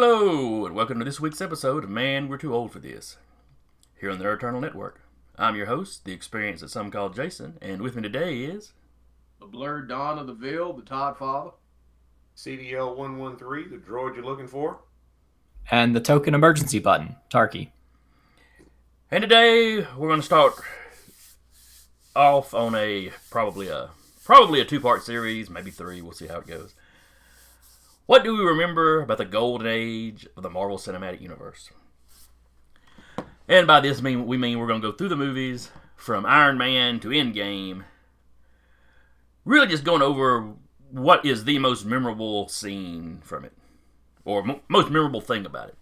Hello, and welcome to this week's episode of Man, We're Too Old for This, here on the Eternal Network. I'm your host, the experience that some call Jason, and with me today is... The Blurred Dawn of the Veil, the Todd Father. CDL-113, the droid you're looking for. And the token emergency button, Tarky. And today, we're going to start off on probably a two-part series, maybe three, we'll see how it goes. What do we remember about the golden age of the Marvel Cinematic Universe? And by this we mean we're going to go through the movies from Iron Man to Endgame, really just going over what is the most memorable scene from it, or most memorable thing about it.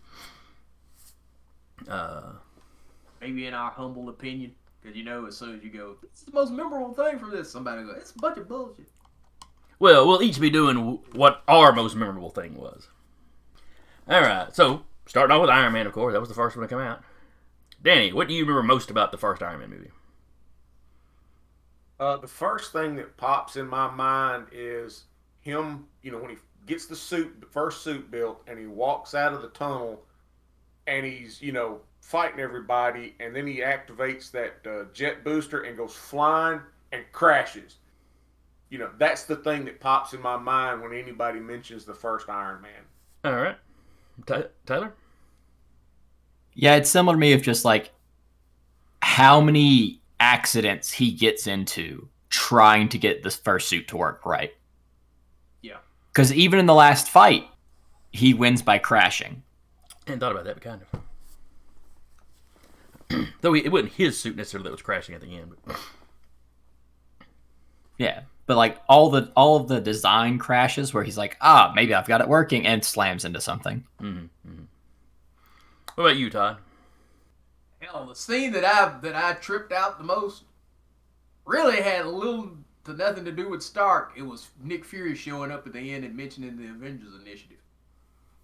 Maybe in our humble opinion, because as soon as you go, this is the most memorable thing from this, somebody goes, it's a bunch of bullshit. Well, we'll each be doing what our most memorable thing was. Alright, so, starting off with Iron Man, of course. That was the first one to come out. Danny, what do you remember most about the first Iron Man movie? The first thing that pops in my mind is him, when he gets the first suit built, and he walks out of the tunnel, and he's, fighting everybody, and then he activates that jet booster and goes flying and crashes. That's the thing that pops in my mind when anybody mentions the first Iron Man. All right. Tyler? Yeah, it's similar to me of just like how many accidents he gets into trying to get this first suit to work right. Yeah. Because even in the last fight, he wins by crashing. I hadn't thought about that, but kind of. Though it wasn't his suit necessarily that was crashing at the end. But... Yeah. But like all of the design crashes where he's like, maybe I've got it working, and slams into something. Mm-hmm, mm-hmm. What about you, Todd? Hell, the scene that I tripped out the most really had little to nothing to do with Stark. It was Nick Fury showing up at the end and mentioning the Avengers initiative.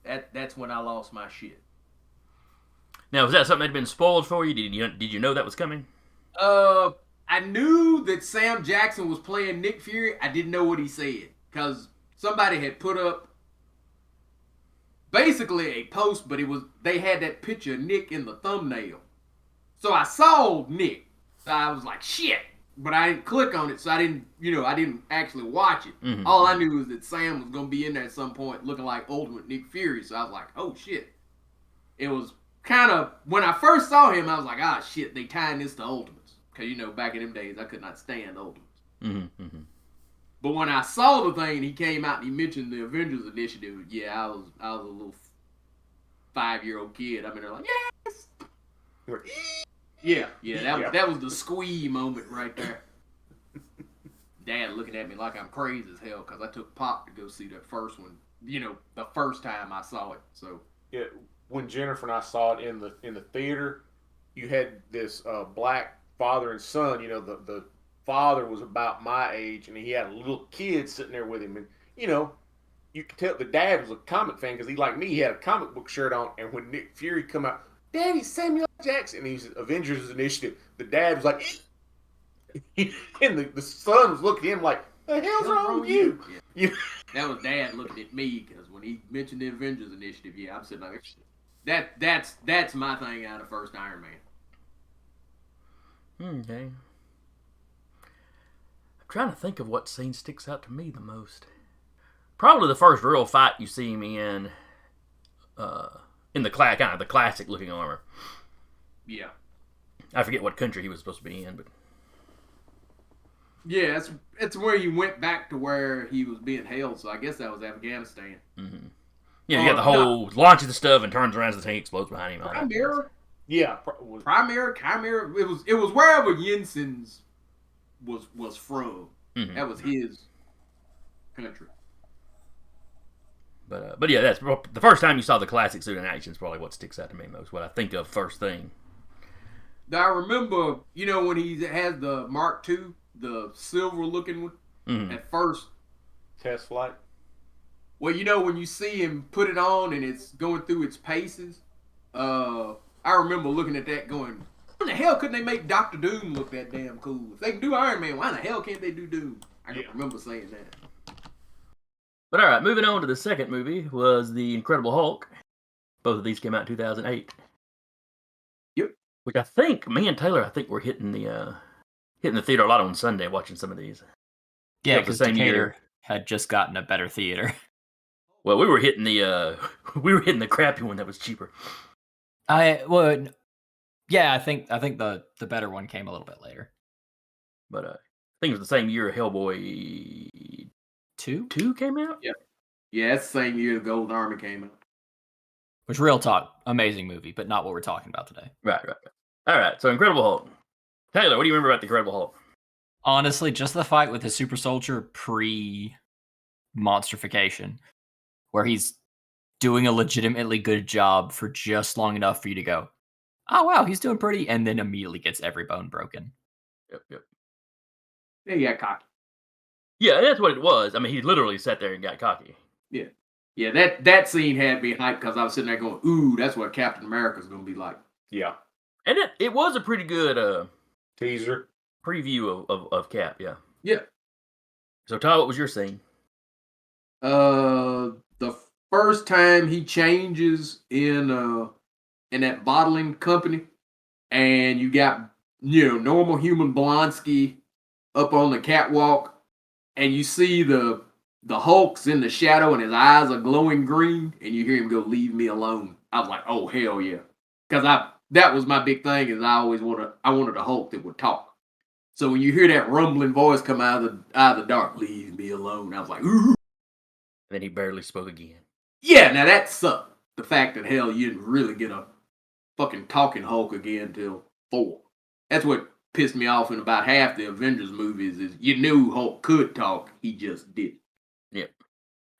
That's when I lost my shit. Now, was that something that had been spoiled for you? Did you know that was coming? I knew that Sam Jackson was playing Nick Fury. I didn't know what he said. Because somebody had put up basically a post, but they had that picture of Nick in the thumbnail. So I saw Nick. So I was like, shit. But I didn't click on it, so I didn't actually watch it. Mm-hmm. All I knew was that Sam was going to be in there at some point looking like Ultimate Nick Fury. So I was like, oh shit. It was kind of, when I first saw him, I was like, shit, they tying this to Ultimates. Because, back in them days, I could not stand Ultimates. Mm-hmm, mm-hmm. But when I saw the thing and he came out and he mentioned the Avengers initiative, yeah, I was a little 5-year-old kid. I'm in there like, yes! Yeah, that was the squee moment right there. Dad looking at me like I'm crazy as hell because I took Pop to go see that first one, the first time I saw it. So yeah, when Jennifer and I saw it in the theater, you had this black father and son. The father was about my age, and he had a little kid sitting there with him, and you could tell the dad was a comic fan because he had a comic book shirt on. And when Nick Fury come out, Daddy, Samuel Jackson, and he's Avengers Initiative, the dad was like, and the son was looking at him like, the hell's wrong with you? Yeah. That was Dad looking at me because when he mentioned the Avengers Initiative, yeah, I'm sitting like, that's my thing out of first Iron Man. Okay. I'm trying to think of what scene sticks out to me the most. Probably the first real fight you see me in the kind of the classic looking armor. Yeah. I forget what country he was supposed to be in, but yeah, it's where he went back to where he was being held. So I guess that was Afghanistan. Mm-hmm. Yeah, you got the whole launches the stuff and turns around as the tank explodes behind him. Chimera. Yeah, Chimera. It was wherever Jensen's was from. Mm-hmm. That was his country. But yeah, that's the first time you saw the classic suit in action is probably what sticks out to me most. What I think of first thing. I remember, when he has the Mark II, the silver looking one. Mm-hmm. At first, test flight. Well, when you see him put it on and it's going through its paces, I remember looking at that going, why the hell couldn't they make Dr. Doom look that damn cool? If they can do Iron Man, why the hell can't they do Doom? I remember saying that. But alright, moving on to the second movie was The Incredible Hulk. Both of these came out in 2008. Yep. Which I think me and Taylor, were hitting the theater a lot on Sunday watching some of these. Yeah, It was because the same Decatur year. had just gotten a better theater. Well, we were hitting the crappy one that was cheaper. I think the better one came a little bit later. But I think it was the same year Hellboy 2 came out. Yeah, that's the same year the Golden Army came out. Which, real talk, amazing movie, but not what we're talking about today. Right. All right, so Incredible Hulk. Taylor, what do you remember about the Incredible Hulk? Honestly, just the fight with the super soldier pre-monstrification, where he's doing a legitimately good job for just long enough for you to go, oh wow, he's doing pretty, and then immediately gets every bone broken. Yep. Yeah, he got cocky. Yeah, that's what it was. I mean, he literally sat there and got cocky. Yeah, that scene had me hyped because I was sitting there going, ooh, that's what Captain America's going to be like. Yeah. And it was a pretty good Teaser. preview of Cap, yeah. Yeah. So, Todd, what was your scene? The first time he changes in that bottling company, and you got normal human Blonsky up on the catwalk, and you see the Hulk's in the shadow, and his eyes are glowing green, and you hear him go, "Leave me alone." I was like, "Oh hell yeah," because that was my big thing. Is I wanted a Hulk that would talk. So when you hear that rumbling voice come out of the dark, "Leave me alone," I was like, "Ooh." And then he barely spoke again. Yeah, now that sucked. The fact that hell you didn't really get a fucking talking Hulk again till 4. That's what pissed me off in about half the Avengers movies is you knew Hulk could talk, he just didn't. Yep.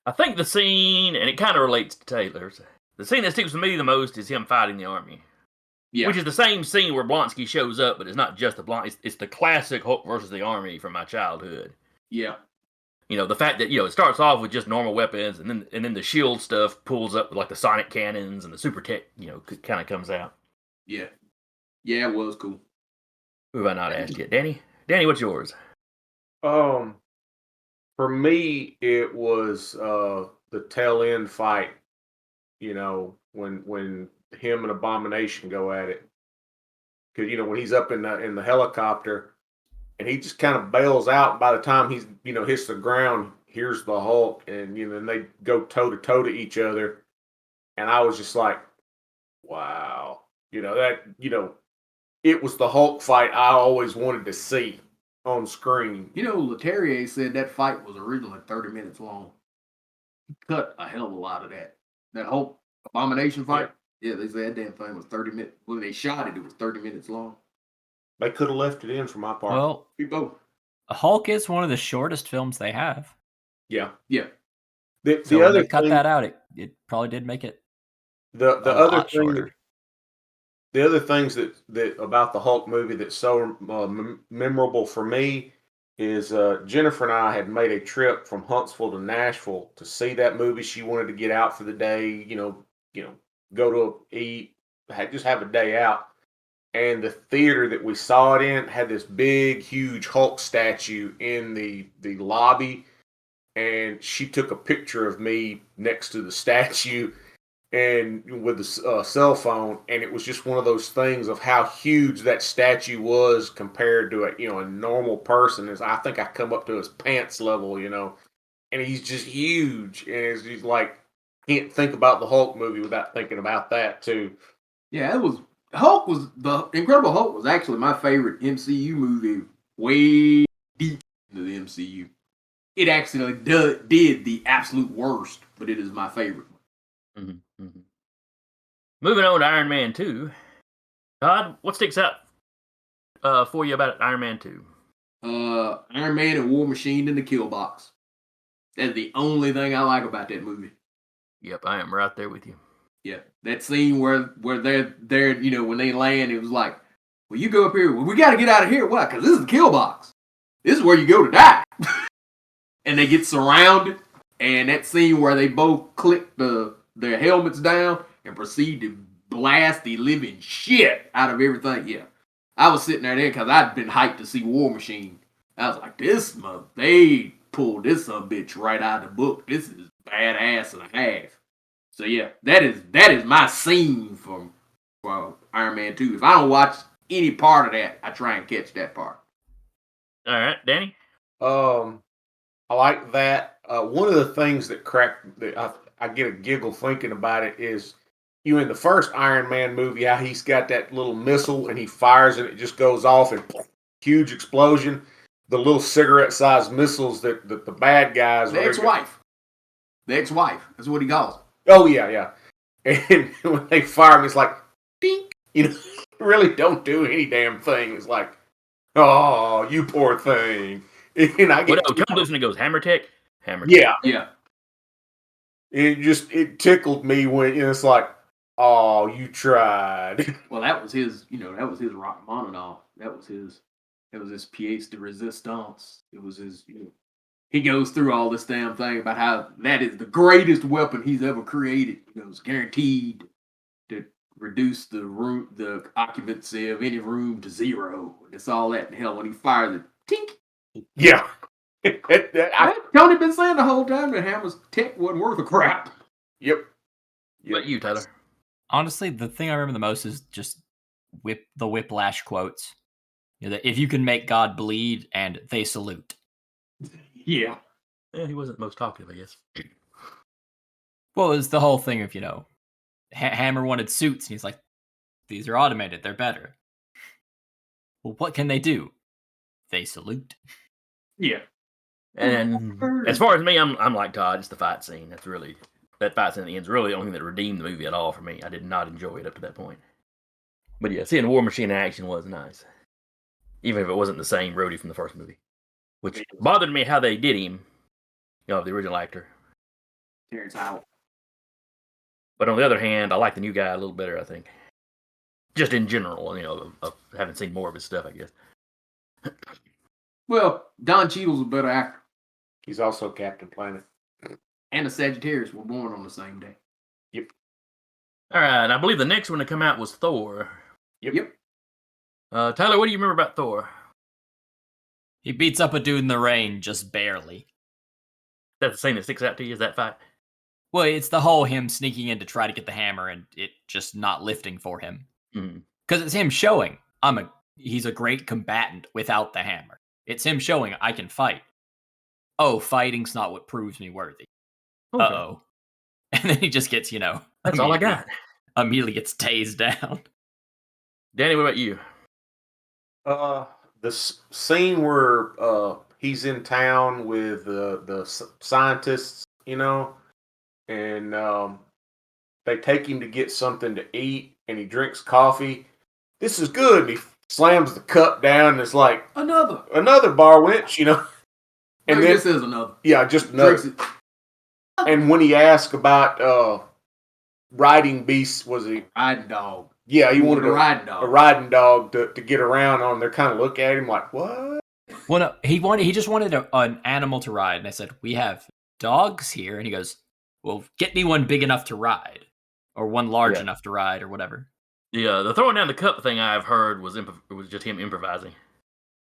I think the scene, and it kind of relates to Taylor's, the scene that sticks with me the most is him fighting the army. Yeah. Which is the same scene where Blonsky shows up, but it's not just the Blonsky. It's the classic Hulk versus the army from my childhood. Yeah. The fact that it starts off with just normal weapons, and then the shield stuff pulls up with like the sonic cannons and the super tech, kind of comes out. Yeah. Yeah, it was cool. Who have I not asked yet? Danny, what's yours? For me, it was the tail end fight. When him and Abomination go at it, because when he's up in the helicopter, and he just kind of bails out. And by the time he's hits the ground, here's the Hulk, and then they go toe to toe to each other, and I was just like, wow, it was the Hulk fight I always wanted to see on screen. Leterrier said that fight was originally 30 minutes long. He cut a hell of a lot of that. That Hulk Abomination fight, yeah they said that damn thing was 30 minutes. When they shot it, it was 30 minutes long. They could have left it in for my part. Well, We both. Hulk is one of the shortest films they have. Yeah. Yeah. The So when other they cut thing, that out, it probably did make it the a other lot thing shorter. the other things that about the Hulk movie that's so memorable for me is Jennifer and I had made a trip from Huntsville to Nashville to see that movie. She wanted to get out for the day, go to eat, just have a day out. And the theater that we saw it in had this big, huge Hulk statue in the lobby. And she took a picture of me next to the statue and with the cell phone, and it was just one of those things of how huge that statue was compared to a normal person. I think I come up to his pants level, and he's just huge, and it's just like can't think about the Hulk movie without thinking about that too. Yeah, the Incredible Hulk was actually my favorite MCU movie, way deep into the MCU. It actually did the absolute worst, but it is my favorite. Mm-hmm. Moving on to Iron Man 2. Todd, what sticks out for you about Iron Man 2? Iron Man and War Machine in the kill box. That's the only thing I like about that movie. Yep, I am right there with you. Yeah, that scene where they're when they land, it was like, well, you go up here. Well, we got to get out of here. Why? Because this is the kill box. This is where you go to die. And they get surrounded, and that scene where they both click their helmets down and proceed to blast the living shit out of everything. Yeah, I was sitting there because I'd been hyped to see War Machine. I was like, they pulled this bitch right out of the book. This is badass and a half. So yeah, that is my scene from Iron Man 2. If I don't watch any part of that, I try and catch that part. All right, Danny. I like that. One of the things that I get a giggle thinking about it is in the first Iron Man movie, how he's got that little missile and he fires and it just goes off and huge explosion. The little cigarette-sized missiles that the bad guys. The ex-wife. The ex-wife. That's what he calls. Oh yeah. And when they fire him, it's like, dink. Really don't do any damn thing. It's like, oh, you poor thing. And I get Tony Listener goes Hammer Tech. Yeah. It tickled me when it's like, oh, you tried. Well, that was his. That was his Rachmaninoff. That was his pièce de résistance. It was his. He goes through all this damn thing about how that is the greatest weapon he's ever created. It's guaranteed to reduce the occupancy of any room to 0. It's all that in hell when he fires it. Tink. Yeah. Tony been saying the whole time that Hammer's tech wasn't worth a crap. Yep. But you, Tyler. Honestly, the thing I remember the most is just the Whiplash quotes. That if you can make God bleed, and they salute. Yeah. He wasn't the most talkative, I guess. Well, it was the whole thing of, Hammer wanted suits, and he's like, these are automated, they're better. Well, what can they do? They salute. Yeah. And as far as me, I'm like Todd. It's the fight scene. That fight scene at the end is really the only thing that redeemed the movie at all for me. I did not enjoy it up to that point. But yeah, seeing War Machine in action was nice. Even if it wasn't the same Rhodey from the first movie. Which bothered me how they did him. The original actor. Terrence out. But on the other hand, I like the new guy a little better, I think. Just in general, of having seen more of his stuff, I guess. Well, Don Cheadle's a better actor. He's also Captain Planet. And the Sagittarius were born on the same day. Yep. All right, and I believe the next one to come out was Thor. Yep. Tyler, what do you remember about Thor? He beats up a dude in the rain, just barely. That's the scene that sticks out to you, is that fight? Well, it's the whole him sneaking in to try to get the hammer and it just not lifting for him. Because it's him showing, he's a great combatant without the hammer. It's him showing, I can fight. Oh, fighting's not what proves me worthy. Okay. Uh-oh. And then he just gets, that's all I got. Immediately gets tased down. Danny, what about you? The scene where he's in town with the scientists, and they take him to get something to eat, and he drinks coffee. This is good. And he slams the cup down, and it's like another bar winch, And then this is another. Yeah, just another. And when he asked about riding beasts, was he riding dog? Yeah, he wanted a riding dog. A riding dog to get around on. They kind of look at him like, what? Well, no, he just wanted an animal to ride, and I said, we have dogs here, and he goes, well, get me one big enough to ride, or one large enough to ride, or whatever. The throwing down the cup thing I've heard was just him improvising.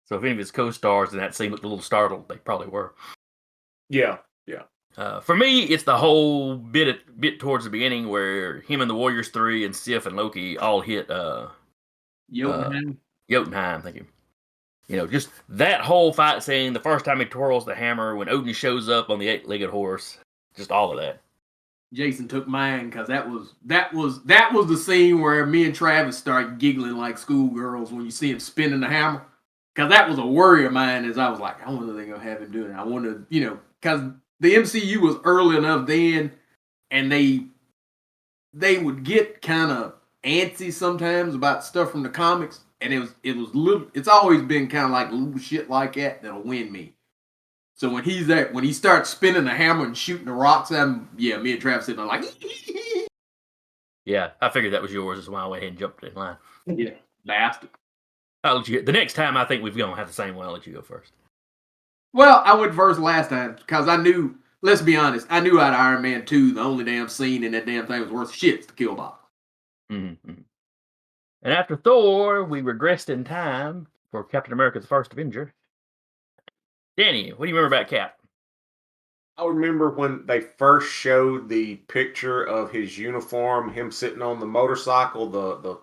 So if any of his co-stars in that scene looked a little startled, they probably were. Yeah. For me, it's the whole bit towards the beginning where him and the Warriors 3 and Sif and Loki all hit Jotunheim. Jotunheim, thank you. Just that whole fight scene, the first time he twirls the hammer, when Odin shows up on the 8-legged horse, just all of that. Jason took mine because that was the scene where me and Travis start giggling like schoolgirls when you see him spinning the hammer. Because that was a worry of mine as I was like, I wonder if they're going to have him doing it. I wonder, because the MCU was early enough then, and they would get kind of antsy sometimes about stuff from the comics, and it's always been kind of like little shit like that that'll win me. So when he starts spinning the hammer and shooting the rocks at him, yeah, me and Travis sitting there like, yeah, I figured that was yours. That's why I went ahead and jumped in line. Yeah, bastard. I'll let you. The next time, I think we're gonna have the same one. I'll let you go first. Well, I went first last time because I knew. Let's be honest. I knew out of Iron Man 2, the only damn scene in that damn thing was worth shit's the kill box. Mm-hmm. And after Thor, we regressed in time for Captain America's first Avenger. Danny, what do you remember about Cap? I remember when they first showed the picture of his uniform, him sitting on the motorcycle, the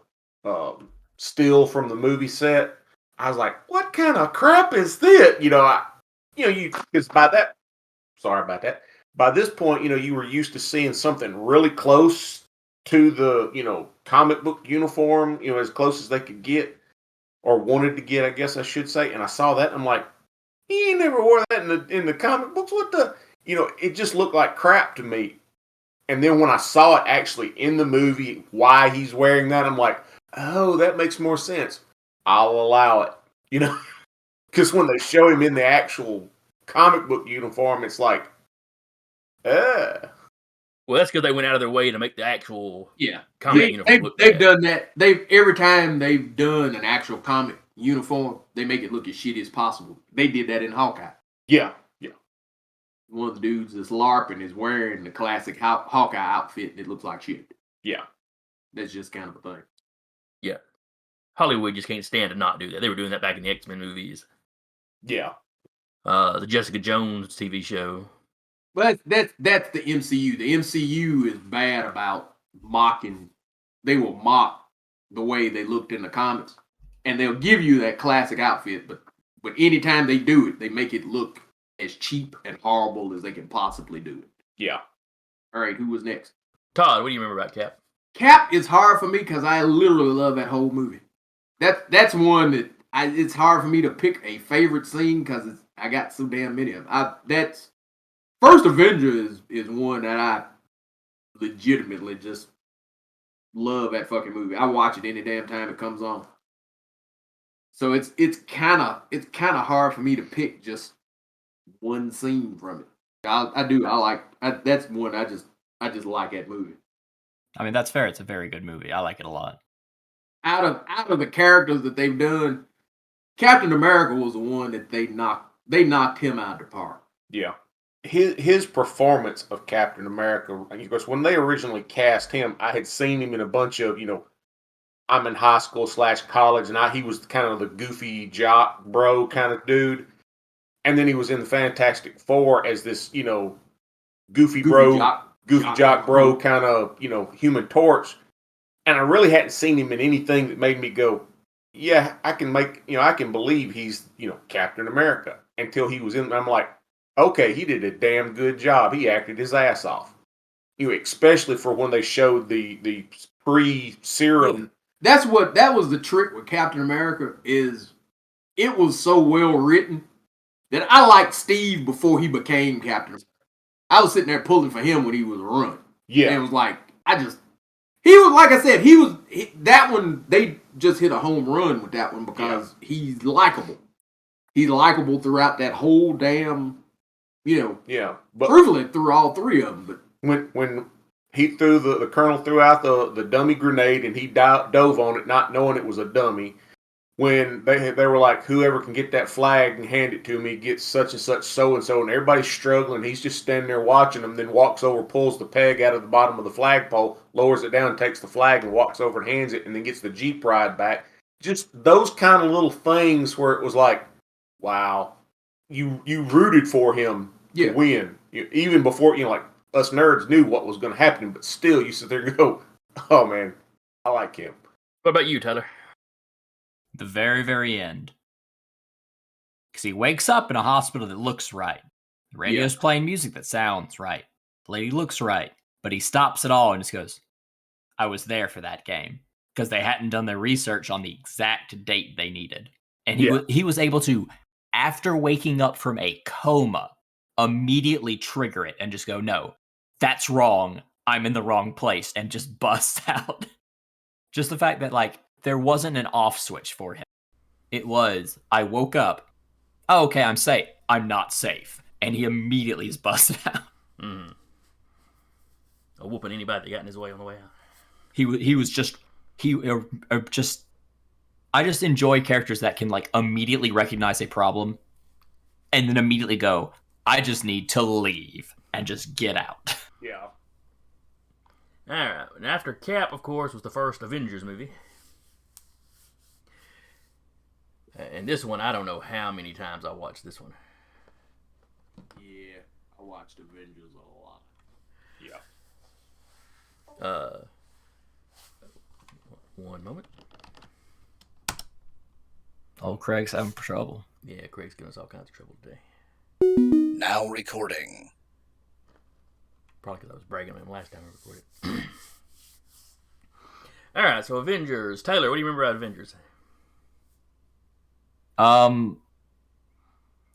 still from the movie set. I was like, "What kind of crap is this?" Because by that, sorry about that. By this point, you were used to seeing something really close to the, comic book uniform, as close as they could get or wanted to get, I guess I should say. And I saw that, and I'm like, he ain't never wore that in the comic books. What the, it just looked like crap to me. And then when I saw it actually in the movie, why he's wearing that, I'm like, oh, that makes more sense. I'll allow it, because when they show him in the actual comic book uniform, it's like, uh. Well, that's because they went out of their way to make the actual comic uniform look they've bad. done that. Every time they've done an actual comic uniform, they make it look as shitty as possible. They did that in Hawkeye. Yeah. One of the dudes that's LARPing is wearing the classic Hawkeye outfit, and it looks like shit. Yeah. That's just kind of a thing. Yeah. Hollywood just can't stand to not do that. They were doing that back in the X-Men movies. Yeah. The Jessica Jones TV show. But that's the MCU. The MCU is bad about mocking. They will mock the way they looked in the comics, and they'll give you that classic outfit. But anytime they do it, they make it look as cheap and horrible as they can possibly do it. Yeah. All right, who was next? Todd, what do you remember about Cap? Cap is hard for me because I literally love that whole movie. That's one that it's hard for me to pick a favorite scene because I got so damn many of them. That's First Avenger is one that I legitimately just love that fucking movie. I watch it any damn time it comes on. So it's kind of hard for me to pick just one scene from it. That's one I just like that movie. I mean, that's fair. It's a very good movie. I like it a lot. Out of the characters that they've done, Captain America was the one that they knocked him out of the park. Yeah. His performance of Captain America, of course, when they originally cast him, I had seen him in a bunch of, I'm in high school / college, and he was kind of the goofy jock bro kind of dude. And then he was in the Fantastic Four as this, goofy jock bro kind of, Human Torch. And I really hadn't seen him in anything that made me go, yeah, I can believe he's, Captain America. Until he was in, I'm like, okay, he did a damn good job. He acted his ass off. Especially for when they showed the pre-serum. That was the trick with Captain America is it was so well written that I liked Steve before he became Captain America. I was sitting there pulling for him when he was a run. Yeah. And it was like, he was, like I said, that one, they just hit a home run with that one because he's likable. He's likable throughout that whole damn, but truthfully through all three of them. But when he threw the colonel threw out the dummy grenade and he dove on it, not knowing it was a dummy. When they were like, whoever can get that flag and hand it to me gets such and such so and so, and everybody's struggling. He's just standing there watching them, then walks over, pulls the peg out of the bottom of the flagpole, lowers it down, takes the flag, and walks over and hands it, and then gets the Jeep ride back. Just those kind of little things where it was like, wow, you rooted for him to win, even before like us nerds knew what was going to happen, but still you sit there and go, oh man, I like him. What about you, Tyler? The very, very end. Because he wakes up in a hospital that looks right. The radio's playing music that sounds right. The lady looks right. But he stops it all and just goes, I was there for that game. Because they hadn't done their research on the exact date they needed. And he was able to, after waking up from a coma, immediately trigger it and just go, no, that's wrong. I'm in the wrong place. And just bust out. Just the fact that, like, there wasn't an off switch for him. It was, I woke up. Oh, okay, I'm safe. I'm not safe. And he immediately is busted out. Mm-hmm. Whooping anybody that got in his way on the way out. I just enjoy characters that can, like, immediately recognize a problem and then immediately go, I just need to leave and just get out. Yeah. All right. And after Cap, of course, was the first Avengers movie. And this one, I don't know how many times I watched this one. Yeah, I I watched Avengers a lot. Yeah. One moment. Oh, Craig's having trouble. Yeah, Craig's giving us all kinds of trouble today. Now recording. Probably because I was bragging on him last time we recorded. All right, so Avengers. Taylor, what do you remember about Avengers?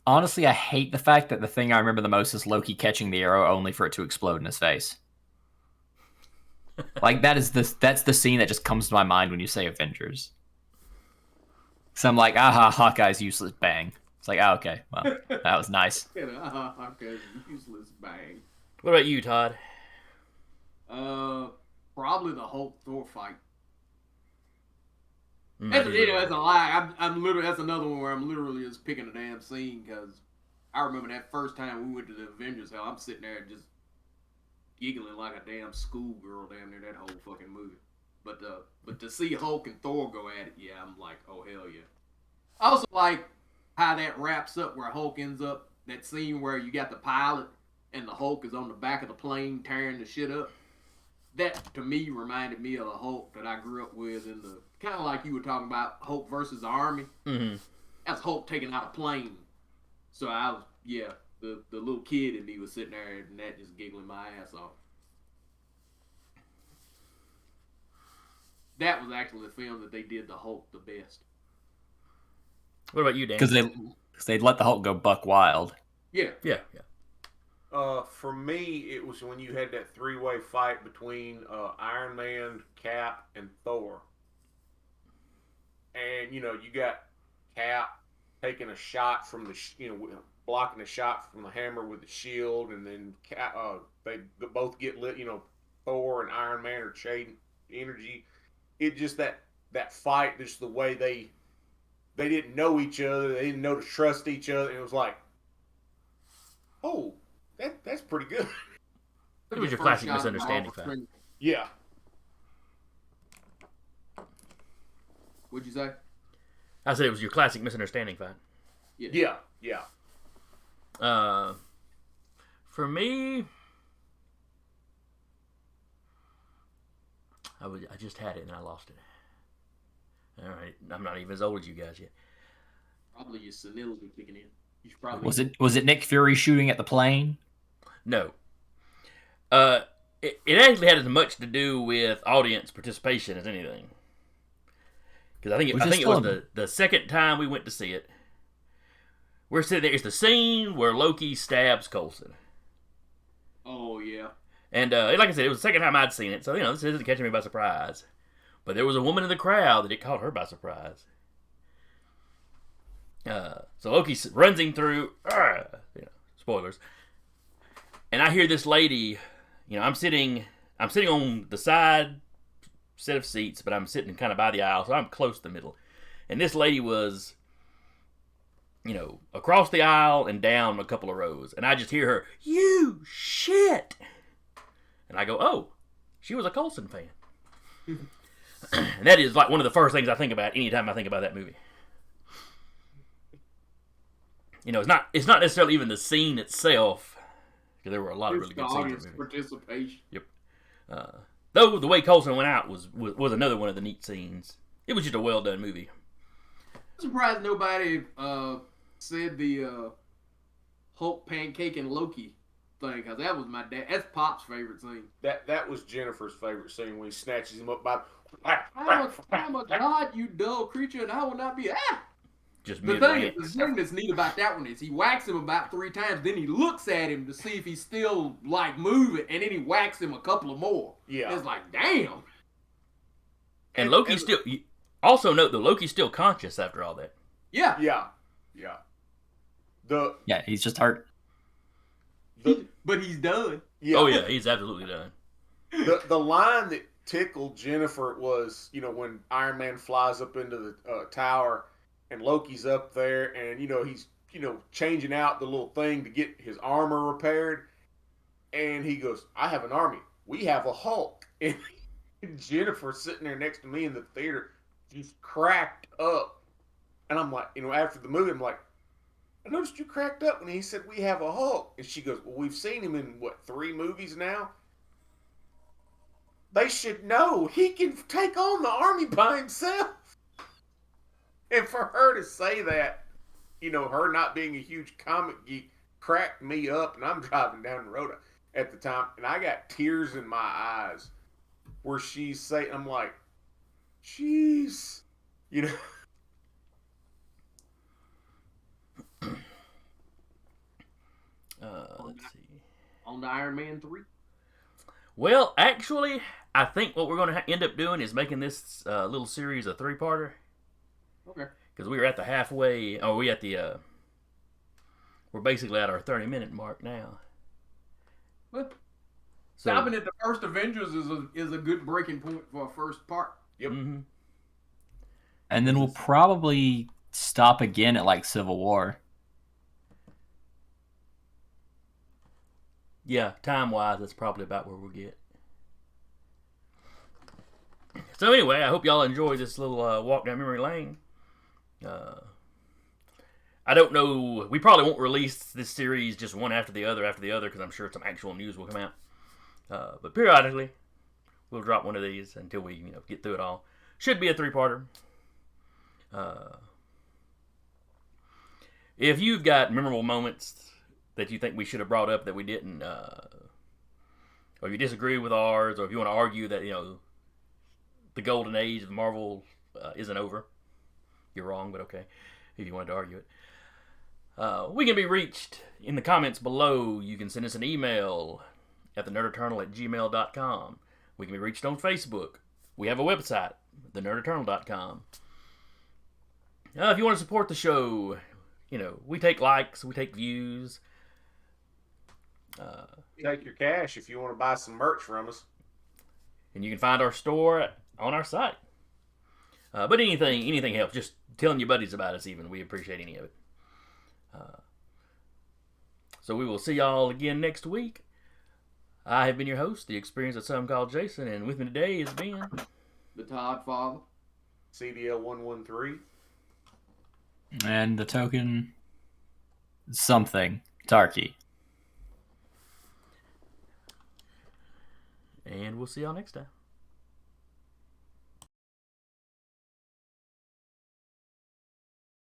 Honestly, I hate the fact that the thing I remember the most is Loki catching the arrow only for it to explode in his face. Like that's the scene that just comes to my mind when you say Avengers. So I'm like, aha, Hawkeye's useless, bang. It's like, oh, okay, well, that was nice. Hawkeye's useless, bang. What about you, Todd? Probably the Hulk Thor fight. That's That's a lie. I'm literally. That's another one where I'm literally just picking a damn scene because I remember that first time we went to the Avengers. Hell, I'm sitting there just giggling like a damn schoolgirl down there. That whole fucking movie. But to see Hulk and Thor go at it, yeah, I'm like, oh hell yeah. I also like how that wraps up where Hulk ends up. That scene where you got the pilot and the Hulk is on the back of the plane tearing the shit up. That to me reminded me of the Hulk that I grew up with in the kind of like you were talking about Hulk versus the Army. Mm-hmm. That's Hulk taking out a plane. So I was the little kid in me was sitting there and that just giggling my ass off. That was actually the film that they did the Hulk the best. What about you, Dan? Because they'd let the Hulk go buck wild. Yeah. For me, it was when you had that three-way fight between Iron Man, Cap, and Thor. And, you got Cap taking a shot from the, blocking a shot from the hammer with the shield, and then they both get lit, Thor and Iron Man are trading energy. It just that fight, just the way they didn't know each other, they didn't know to trust each other, and it was like, oh, that's pretty good. It was your classic misunderstanding fight. Yeah. What'd you say? I said it was your classic misunderstanding fight. Yeah. For me, I just had it and I lost it. All right, I'm not even as old as you guys yet. Probably your senility kicking in. You should probably Was it Nick Fury shooting at the plane? No. It actually had as much to do with audience participation as anything. Because I think it was the second time we went to see it. We're sitting there. It's the scene where Loki stabs Coulson. Oh yeah. And like I said, it was the second time I'd seen it, so this isn't catching me by surprise. But there was a woman in the crowd that it caught her by surprise. So Loki runs him through. Spoilers. And I hear this lady. I'm sitting on the side set of seats, but I'm sitting kind of by the aisle, so I'm close to the middle. And this lady was, across the aisle and down a couple of rows, and I just hear her, "You shit!" And I go, "Oh, she was a Coulson fan." And that is like one of the first things I think about anytime I think about that movie. It's not necessarily even the scene itself, because there were a lot of really good scenes in the movie. Participation. Yep. Though the way Coulson went out was another one of the neat scenes. It was just a well done movie. I'm surprised nobody said the Hulk pancake and Loki thing, because that was that's Pop's favorite scene. That was Jennifer's favorite scene when he snatches him up by. I'm a god, you dull creature, and I will not be. Just the thing that's neat about that one is he whacks him about 3 times, then he looks at him to see if he's still like moving, and then he whacks him a couple of more. Yeah, it's like damn. And Loki's still. Also note that Loki's still conscious after all that. Yeah. He's just hurt. But he's done. Yeah. Oh yeah, he's absolutely done. The line that tickled Jennifer was, when Iron Man flies up into the tower, and Loki's up there, and he's changing out the little thing to get his armor repaired, and he goes, "I have an army. We have a Hulk." And Jennifer sitting there next to me in the theater just cracked up, and I'm like, after the movie, I'm like, I noticed you cracked up when he said we have a Hulk. And she goes, well, we've seen him in, 3 movies now? They should know he can take on the army by himself. And for her to say that, her not being a huge comic geek cracked me up. And I'm driving down the road at the time, and I got tears in my eyes where she's saying, I'm like, jeez. Let's see. On the Iron Man 3. Well, actually, I think what we're going to end up doing is making this little series a 3-parter. Okay. Because we were at the halfway. Oh, we're basically at our 30-minute mark now. Well, So, stopping at the first Avengers is a good breaking point for a first part. Yep. Mm-hmm. And then we'll probably stop again at like Civil War. Yeah, time-wise, that's probably about where we'll get. So anyway, I hope y'all enjoy this little walk down memory lane. I don't know. We probably won't release this series just one after the other because I'm sure some actual news will come out. But periodically, we'll drop one of these until we get through it all. Should be a 3-parter. If you've got memorable moments that you think we should have brought up that we didn't, or you disagree with ours, or if you want to argue that the golden age of Marvel isn't over, you're wrong, but okay. If you wanted to argue it, we can be reached in the comments below. You can send us an email at thenerdeternal@gmail.com. We can be reached on Facebook. We have a website, thenerdeternal.com. If you want to support the show, we take likes, we take views. Take your cash if you want to buy some merch from us. And you can find our store on our site. But anything helps. Just telling your buddies about us even. We appreciate any of it. So we will see y'all again next week. I have been your host, the experience of some called Jason, and with me today has been The Todd Father. CDL 113. And the token something. Tarky. and we'll see y'all next time.